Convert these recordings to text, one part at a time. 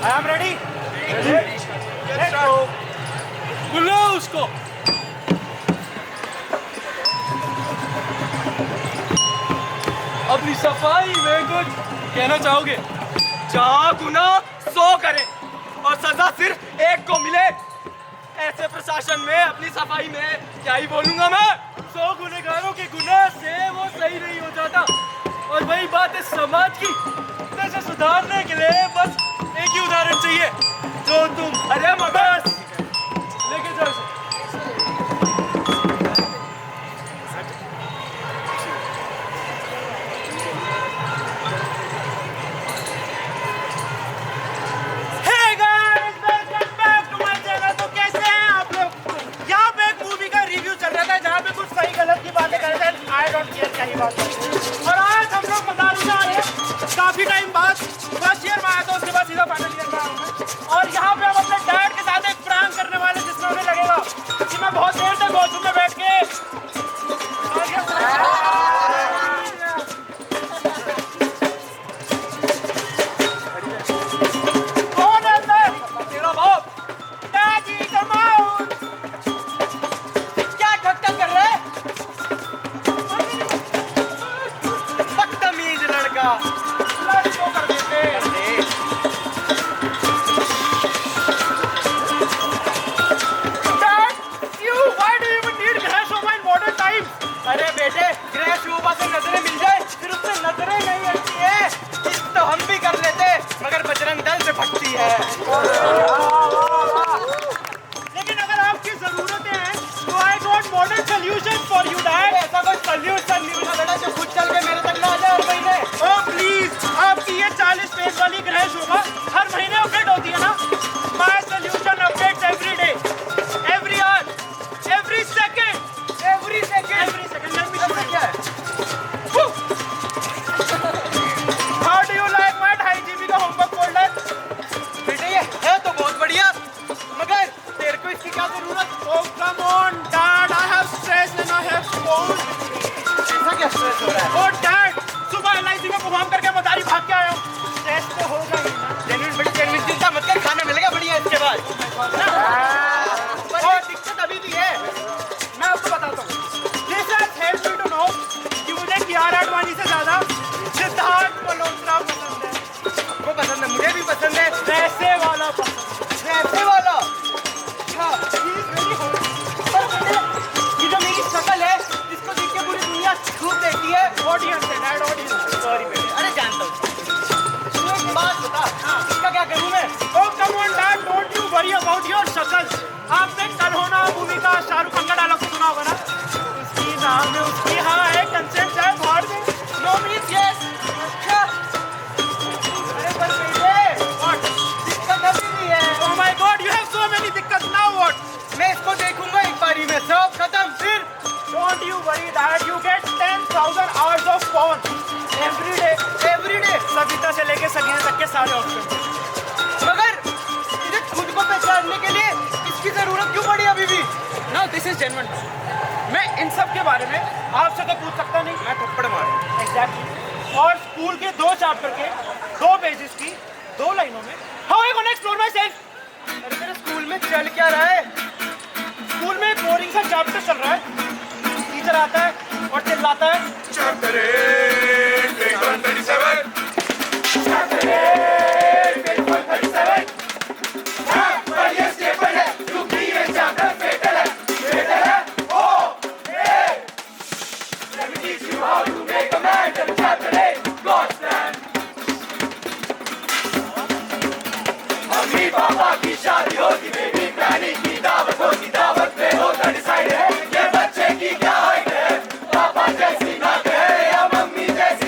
I am ready. Let's go. बुलाओ उसको. अपनी सफाई में कुछ कहना चाहोगे? जहाँ गुना 100 करे और सजा सिर्फ एक को मिले, ऐसे प्रशासन में अपनी सफाई में क्या ही बोलूंगा मैं. 100 गुनहगारों के गुनाह से वो सही नहीं हो जाता. और वही बात है समाज की, इसे सुधारने के लिए बस एक ही उदाहरण चाहिए, जो तुम. अरे मगर लेके जाओ इसे. Hey guys, welcome back to my channel. तो कैसे हैं आप लोग? यहाँ पे एक मूवी का रिव्यू चल रहा था जहाँ पे कुछ सही गलत की बातें कर रहे थे. I don't care क्या ही बात है. और आज हम लोग मदारी में आए हैं काफी टाइम बाद. फर्स्ट ईयर में आया था, उसके बाद सीधा फाइनल ईयर में आया हूँ. और यहाँ पे हम अपने डैड के साथ एक प्रैंक करने वाले, जिसमें उन्हें लगेगा कि मैं बहुत देर तक वॉशरूम में बैठ के कौन है अंदर? तेरा बाप डैडी कम आउट. क्या ढक्कन कर रहा है? बदतमीज लड़का. लड़कों कर देते. Dad, why do you even need glass over in modern times? अरे बेटे, गृह शोभा से नजरें मिल जाए फिर उससे नजरें नहीं हटती है. इश्क तो हम भी कर लेते मगर बजरंग दल से फटती है. लेकिन अगर आपकी जरूरतें हैं तो I got modern solutions for you, Dad. ऐसा कोई सल्यूशन नहीं होना बेटा जो खुद चल के मेरे तक ना आ जाए हर महीने. Oh please, आपकी ये 40 पेज वाली गृह शोभा हर महीने अपडेट होती है ना? My solution updates every day, every hour, every second. Every second. Let me show you. क्या है? Woo! How do you like my 2.5 GB का homework folder? बेटे ये है तो बहुत बढ़िया मगर तेरे को इसकी क्या जरूरत? Oh come on, Dad, I have stress and I have phone. ऐसा क्या स्ट्रेस हो रहा है? Oh Dad, सुबह LIC में परफॉर्म करके मदारी भाग के आया हूँ. स्ट्रेस तो होगा ही ना. जेन्युइन बड़ी जेन्युइन चिंता मत कर, खाना मिलेगा बढ़िया इसके बाद. और दिक्कत अभी भी है. मैं आपको बताता हूँ. This has helped me to know कि मुझे कियारा आडवाणी से ज्यादा सिद्धार्थ मल्होत्रा पसंद है. वो पसंद है, मुझे भी पसंद है. वैसे वाला पसंद. ऐसे वाला. हाँ, he is very hot. पर बेटे ये जो मेरी शक्ल है इसको देख के पूरी दुनिया छूट देती है. Audience है, Dad, audience. सॉरी बेटे. अरे जानता हूँ. तू एक बात बता. इसका क्या करूँ मैं? Oh come on, Dad, don't you worry about your शक्ल. आपने कल होना मूवी का शाहरुख खान का डायलॉग सुना होगा ना? उसकी नाम है, उसकी हाँ है, कंसेंट है, भाड़ में. No means yes. अच्छा. अरे पर बेटे What? दिक्कत अभी भी है. Oh my God, you have so many दिक्कत. Now what? मैं इसको देखूंगा एक बारी में सब खत्म. फिर Don't you worry, Dad. You get 10,000 hours of porn every day. Everyday. Savita से लेके सगीना तक के सारे ऑप्शन. मगर मुझे खुद को पहचानने के लिए इसकी जरूरत क्यों पड़ी अभी भी? Now this is genuine. मैं इन सब के बारे में आपसे तो पूछ सकता नहीं. मैं थप्पड़ मारूं. Exactly. और स्कूल के 2 चैप्टर के 2 पेजेस की 2 लाइनों में How I gonna explore myself? अरे मेरे स्कूल में चल क्या रहा है? स्कूल में एक बोरिंग सा चैप्टर चल रहा है. टीचर आता है और चिल्लाता है. Chapter 8, page 137. Chapter 8, page 137. बढ़िया स्टेपल है, क्योंकि ये chapter fatal है. Fatal है? Oh, hey! Let me teach you how to make a man. Chapter 8, God's plan. Mummy papa की शादी होती, बेबी प्लानिंग की दावत होती, दावत पे होता डिसाइड है ये बच्चे की क्या हाइट है. पापा जैसी नाक है या मम्मी जैसी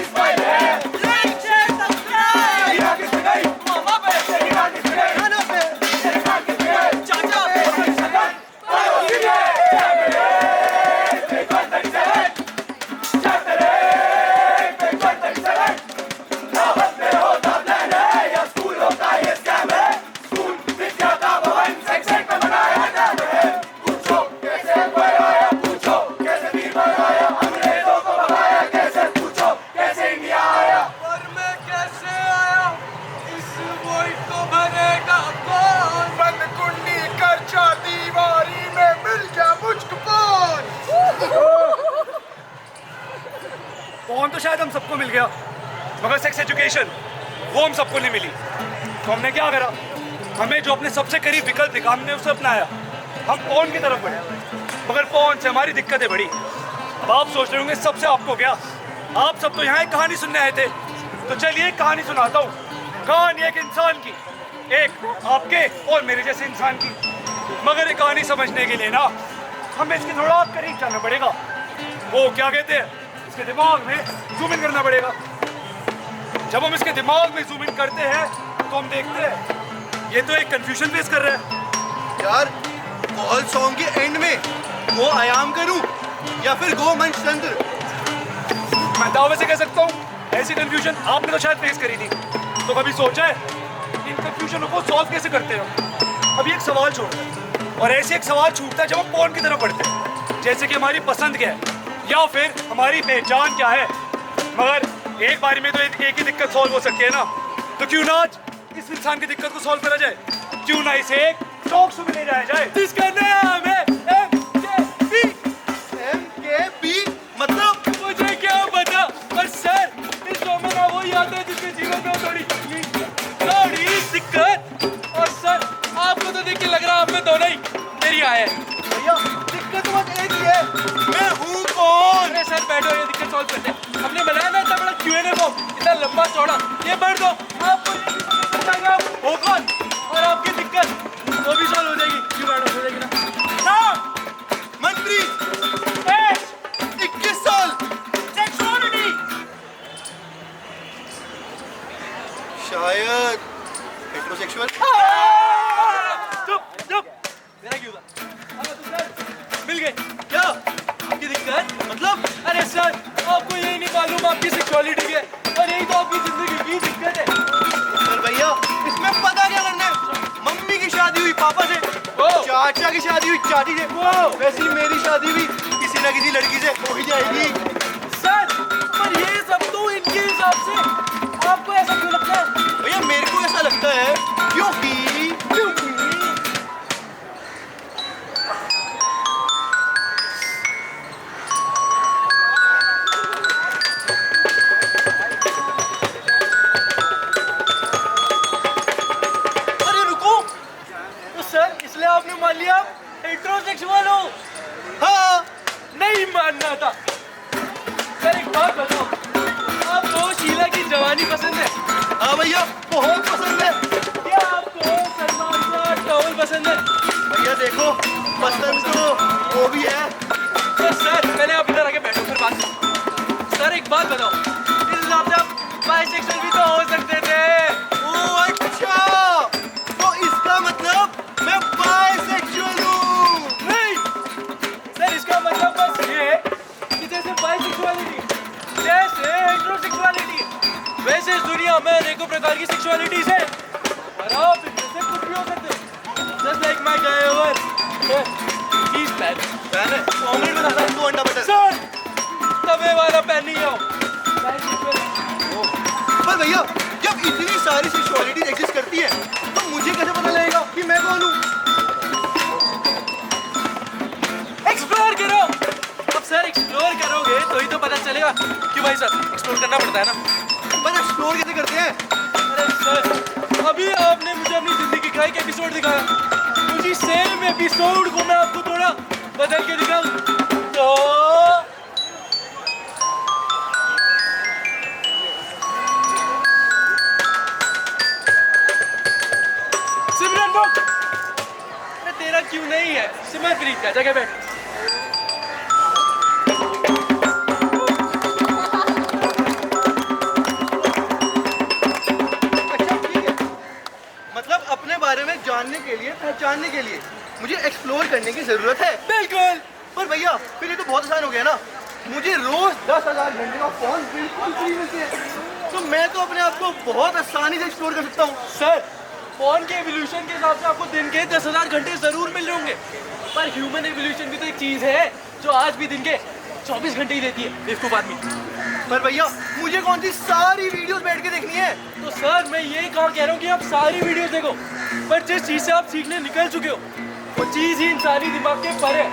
फोन तो शायद हम सबको मिल गया, मगर सेक्स एजुकेशन वो हम सबको नहीं मिली। तो हमने क्या करा, हमें जो अपने सबसे करीब विकल्प दिखा हमने उसे अपनाया। हम फोन की तरफ बढ़े, मगर फोन से हमारी दिक्कतें बढ़ी। अब आप सोच रहे होंगे सबसे आपको क्या, आप सब तो यहाँ एक कहानी सुनने आए थे, तो चलिए एक कहानी सुनाता हूँ। कहानी एक इंसान की, एक आपके और मेरे जैसे इंसान की। मगर ये कहानी समझने के लिए ना हमें इसके थोड़ा करीब जाना पड़ेगा। वो क्या कहते हैं, इसके दिमाग में जूम इन करना पड़ेगा। जब हम इसके दिमाग में जूम इन करते हैं तो हम देखते हैं ये तो एक कंफ्यूजन फेस कर रहा है। यार कॉल सॉन्ग के एंड में गो आयाम करूं या फिर गो मंच तंत्र? मैं दावे से कह सकता हूँ ऐसी कंफ्यूजन आपने तो शायद फेस करी थी। तो कभी सोचा है इन कंफ्यूजनों को सॉल्व कैसे करते हो? अभी एक सवाल छोड़ता है, और ऐसे एक सवाल छूटता है जब हम फोन की तरफ बढ़ते हैं, जैसे कि हमारी पसंद क्या है या फिर हमारी पहचान क्या है। मगर एक बारी में तो एक ही दिक्कत सॉल्व हो सकती है ना, तो क्यों ना आज इस इंसान की दिक्कत को सॉल्व करा जाए? क्यों ना इसे एक टॉक शो में ले जाया जाए जिसका नाम है MKB। MKB मतलब? मुझे क्या पता, पर सर इस शो में ना वो याद है जिसके जीवन में थोड़ी दिक्कत। और सर आपको तो देख के लग रहा है हमें दोनों ही मेरी आए हैं। भैया दिक्कत बस एक ही है, मैं हूँ कौन? अरे सर बैठो, ये दिक्कत सॉल्व करते हैं। हमने बनाया ना इतना बड़ा Q&A फॉर्म, इतना लंबा चौड़ा, ये भर दो। आपको ये भी पता चल जाएगा आप हो कौन, और आपकी दिक्कत वो भी सॉल्व हो जाएगी। क्यों मैडम हो जाएगी ना? मनप्रीत, एज, 21 साल, सेक्सुअलिटी, शायद हेटेरोसेक्सुअल। चुप चुप, मेरा क्यों था? अब तो सर मिल गए। क्या आपकी दिक्कत? मतलब अरे सर आपको यही नहीं मालूम आपकी सेक्सुअलिटी की है, और यही तो आपकी जिंदगी की दिक्कत है। सर भैया इसमें पता क्या करना है? मम्मी की शादी हुई पापा से, चाचा की शादी हुई चाची से, वैसे ही मेरी शादी भी किसी ना किसी लड़की से हो ही जाएगी। सर पर ये सब तो इनके हिसाब से आपको ऐसा क्यों लगता है? भैया मेरे को ऐसा लगता है क्योंकि अरे रुको, तो सर इसलिए आपने मान लिया आप हेटेरोसेक्सुअल हो? हाँ नहीं मानना था। सर एक बात बताओ, आपको शीला की जवानी पसंद है? हाँ भैया बहुत पसंद है। क्या आपको सलमान का टॉवल पसंद है? भैया देखो पसंद तो वो भी है। तो सर पहले आप इधर आके बैठो, फिर बात करो। सर एक बात बताओ, इस हिसाब से आप बाइसेक्सुअल भी तो हो सकते थे। ओ अच्छा, तो इसका मतलब मैं बाइसेक्सुअल हूँ? नहीं सर, इसका मतलब बस ये है कि जैसे बाइसेक्सुअलिटी जैसे हेटेरोसेक्सुअलिटी, वैसे इस दुनिया में अनेकों प्रकार की सेक्सुअलिटीज है, और आप इनमें से कुछ भी हो सकते हो। Just like my guy over he is bad. मैंने ऑमलेट बनाता है, 2 अंडा बटर। सर तवे वाला पैन नहीं आओ। पर भैया जब इतनी सारी सेक्सुअलिटीज एग्जिस्ट करती है तो मुझे कैसे पता लगेगा कि मैं कौन हूँ? एक्सप्लोर करो। अब सर एक्सप्लोर करोगे तो ही तो पता चलेगा। क्यों भाई साहब, एक्सप्लोर करना पड़ता है ना। पर एक्सप्लोर कैसे करते हैं? अरे सर अभी आपने मुझे अपनी जिंदगी का एक एपिसोड दिखाया, उसी सेम एपिसोड को मैं आपको थोड़ा बदल के दिखाऊं तो सिमरन बुक। अरे तेरा क्यों नहीं है? सिमरप्रीत का जगह बैठ। अच्छा ठीक है, मतलब अपने बारे में जानने के लिए, पहचानने के लिए मुझे एक्सप्लोर करने की जरूरत है। बिल्कुल। पर भैया फिर ये तो बहुत आसान हो गया ना, मुझे रोज 10,000 घंटे का फोन बिल्कुल फ्री मिलते हैं, तो मैं तो अपने आप को बहुत आसानी से एक्सप्लोर कर सकता हूँ। सर फोन के एवोल्यूशन के हिसाब से आपको दिन के 10,000 घंटे जरूर मिल रहे होंगे, पर ह्यूमन एवोल्यूशन भी तो एक चीज है जो आज भी दिन के 24 घंटे ही देती है बेवकूफ आदमी। पर भैया मुझे कौन सी सारी वीडियोस बैठ के देखनी है? तो सर मैं ये कहाँ कह रहा हूँ कि आप सारी वीडियोस देखो, पर जिस चीज से आप सीखने निकल चुके हो वो चीज ही इंसानी दिमाग के पर है,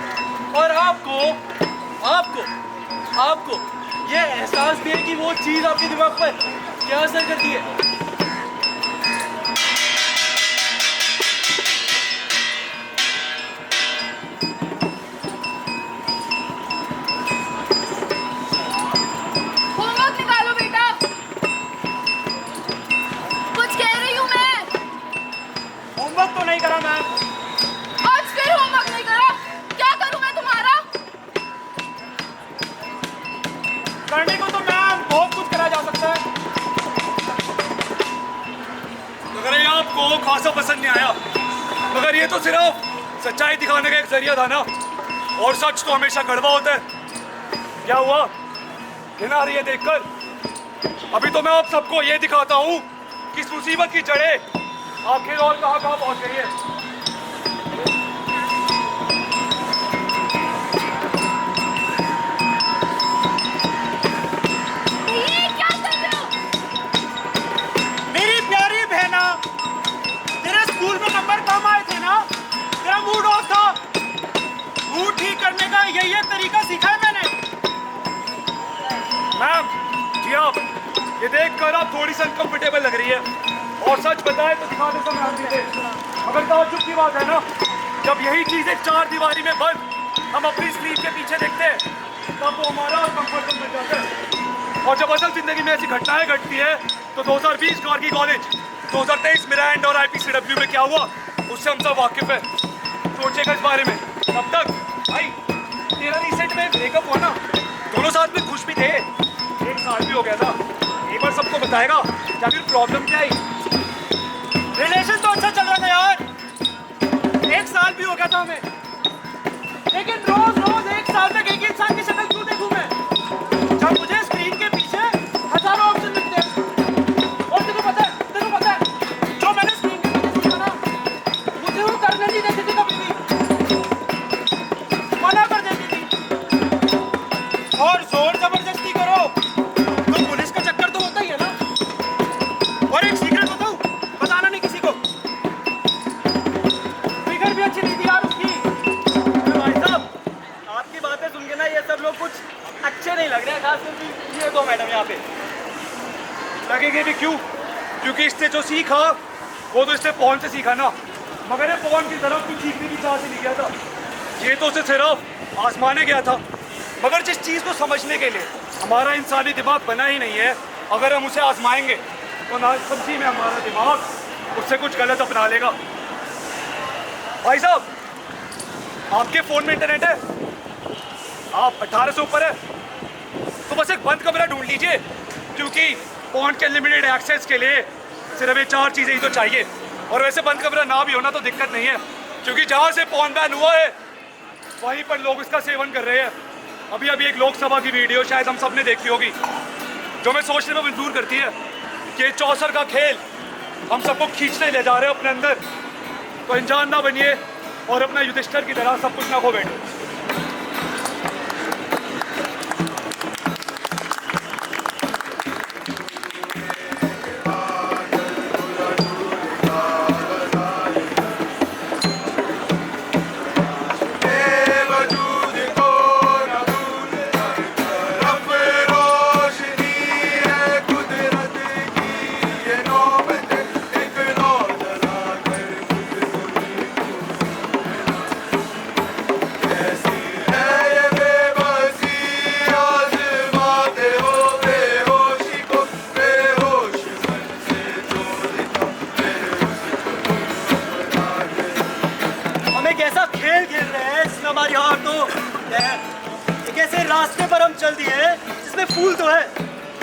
और आपको आपको आपको ये एहसास भी है कि वो चीज आपके दिमाग पर क्या असर करती है। होमवर्क निकालो बेटा। कुछ कह रही हूँ मैं। होमवर्क तो नहीं करा मैम। आज फिर होमवर्क नहीं करा, क्या करूँ मैं तुम्हारा? करने को तो मैम बहुत कुछ करा जा सकता है। मगर ये आपको खासा पसंद नहीं आया, मगर ये तो सिर्फ सच्चाई दिखाने का एक जरिया था ना, और सच तो हमेशा कड़वा होता है। क्या हुआ, घिन आ रही है देखकर? अभी तो मैं आप सबको ये दिखाता हूँ कि इस मुसीबत की जड़ें आखिर और कहाँ कहाँ पहुँच गई है। ये क्या कर रहे हो? मेरी प्यारी बहना, तेरे स्कूल में नंबर कम आए थे ना, तेरा मूड ऑफ था। मूड ठीक करने का यही एक तरीका सीखा है मैंने। मैम जी, आप ये देखकर आप थोड़ी सी अनकंफर्टेबल लग रही है, और सच बताए तो दिखाने समय आती है। मगर ताज्जुब की बात है ना, जब यही चीजें चार दीवारी में बंद हम अपनी स्क्रीन के पीछे देखते हैं, तब वो हमारा कंफर्ट जोन बन जाता है। और जब असल जिंदगी में ऐसी घटनाएं घटती है, तो 2020 कार्गी कॉलेज, 2023 मिरांड और IPCW में क्या हुआ, उससे हम सब वाकिफ है। सोचेगा इस बारे में। तब तक भाई, तेरा रिसेंट में ब्रेकअप हुआ ना, दोनों साथ में खुश भी थे, 1 साल भी हो गया था। एक बार सबको बताएगा क्या फिर प्रॉब्लम क्या आई? रिलेशन तो अच्छा चल रहा था यार, 1 साल भी हो गया था हमें, लेकिन रोज रोज 1 साल तक एक ही इंसान की शक्ल क्यों देखूं मैं, जब मुझे स्क्रीन के पीछे हजारों ऑप्शन मिलते हैं। और तेको पता है जो मैंने स्क्रीन के पीछे सोचा ना, मुझे वो करने नहीं देती थी, कभी भी मना कर देती थी। और जोर जबरदस्ती करो तो पुलिस का चक्कर तो होता ही है ना। और एक सीक्रेट बताऊं, बताना नहीं किसी को। फिगर भी अच्छी नहीं थी यार उसकी। भाई साहब, आपकी बातें सुन के ना ये सब लोग कुछ अच्छे नहीं लग रहे हैं, खास करके ये दो मैडम यहाँ पे। लगेंगे भी क्यों? क्योंकि इससे जो सीखा वो तो इससे पौन से सीखा ना, मगर ये पौन की तरफ कुछ सीखने की चाह से नहीं गया था। ये तो उसे सिर्फ आजमाने गया था। मगर जिस चीज़ को समझने के लिए हमारा इंसानी दिमाग बना ही नहीं है, अगर हम उसे आजमाएंगे तो ना समझी में हमारा दिमाग उससे कुछ गलत अपना लेगा। भाई साहब, आपके फ़ोन में इंटरनेट है? आप 18 से ऊपर है तो बस एक बंद कमरा ढूंढ लीजिए, क्योंकि फोन के अनलिमिटेड एक्सेस के लिए सिर्फ ये 4 चीज़ें ही तो चाहिए। और वैसे बंद कमरा ना भी होना तो दिक्कत नहीं है, क्योंकि जहाँ से फोन बैन हुआ है वहीं पर लोग इसका सेवन कर रहे हैं। अभी अभी एक लोकसभा की वीडियो शायद हम सब ने देखी होगी, जो मैं सोचने में मजबूर करती है कि ये चौसर का खेल हम सबको खींचने ले जा रहे हैं अपने अंदर। तो अनजान ना बनिए और अपना युधिष्ठिर की तरह सब कुछ ना खो बैठे। हमारी हार तो एक ऐसे रास्ते पर हम चल दिए जिसमें फूल तो है,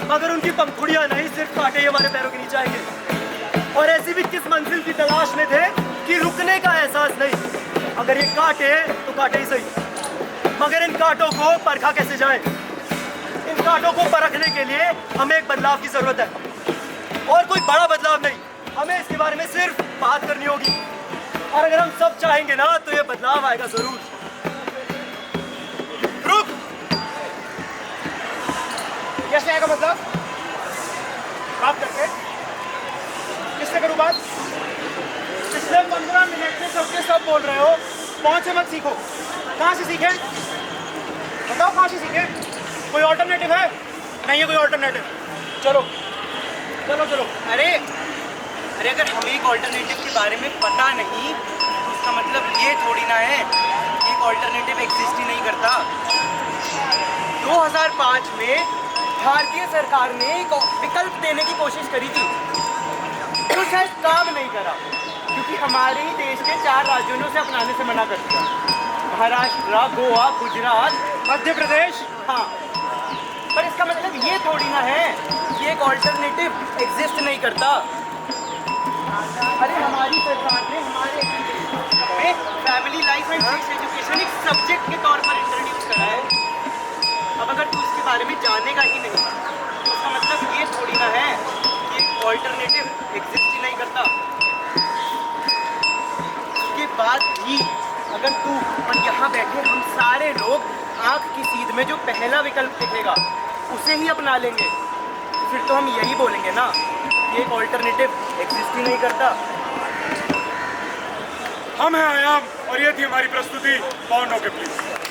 मगर उनकी पंखुड़ियां नहीं, सिर्फ कांटे ही हमारे पैरों के नीचे आएंगे। और ऐसी भी किस मंजिल की तलाश में थे कि रुकने का एहसास नहीं। अगर ये कांटे तो कांटे ही सही, मगर इन कांटों को परखा कैसे जाए? इन कांटों को परखने के लिए हमें एक बदलाव की जरूरत है, और कोई बड़ा बदलाव नहीं। हमें इसके बारे में सिर्फ बात करनी होगी, और अगर हम सब चाहेंगे ना तो ये बदलाव आएगा जरूर। रुक, कैसे आएगा मतलब? बात करके? किससे करूं बात? पिछले 15 मिनट से सबके सब बोल रहे हो, पहुंच से मत सीखो। कहाँ से सीखे? बताओ कहाँ से सीखे? कोई ऑल्टरनेटिव है? नहीं है कोई ऑल्टरनेटिव। चलो चलो चलो। अरे अरे अगर हमें एक ऑल्टरनेटिव के बारे में पता नहीं तो उसका मतलब ये थोड़ी ना है कि एक ऑल्टरनेटिव एग्जिस्ट ही नहीं करता। 2005 में भारतीय सरकार ने एक विकल्प देने की कोशिश करी थी, तो शायद काम नहीं करा क्योंकि हमारे ही देश के 4 राज्यों ने उसे अपनाने से मना कर दिया। महाराष्ट्र, गोवा, गुजरात, मध्य प्रदेश। हाँ, पर इसका मतलब ये थोड़ी ना है कि एक ऑल्टरनेटिव एग्जिस्ट नहीं करता। अरे हमारी सरकार ने हमारे family life and sex education एक सब्जेक्ट के तौर पर इंट्रोड्यूस करा है। अब अगर तू इसके बारे में जानेगा ही नहीं तो उसका मतलब ये थोड़ी ना है कि एक ऑल्टरनेटिव एग्जिस्ट ही नहीं करता। उसके बाद भी अगर तू और यहाँ बैठे हम सारे लोग आँख की सीध में जो पहला विकल्प दिखेगा उसे ही अपना लेंगे, फिर तो हम यही बोलेंगे ना कि एक ऑल्टरनेटिव एग्जिस्ट ही नहीं करता। हम हैं आयाम और ये थी हमारी प्रस्तुति। Pound okay please.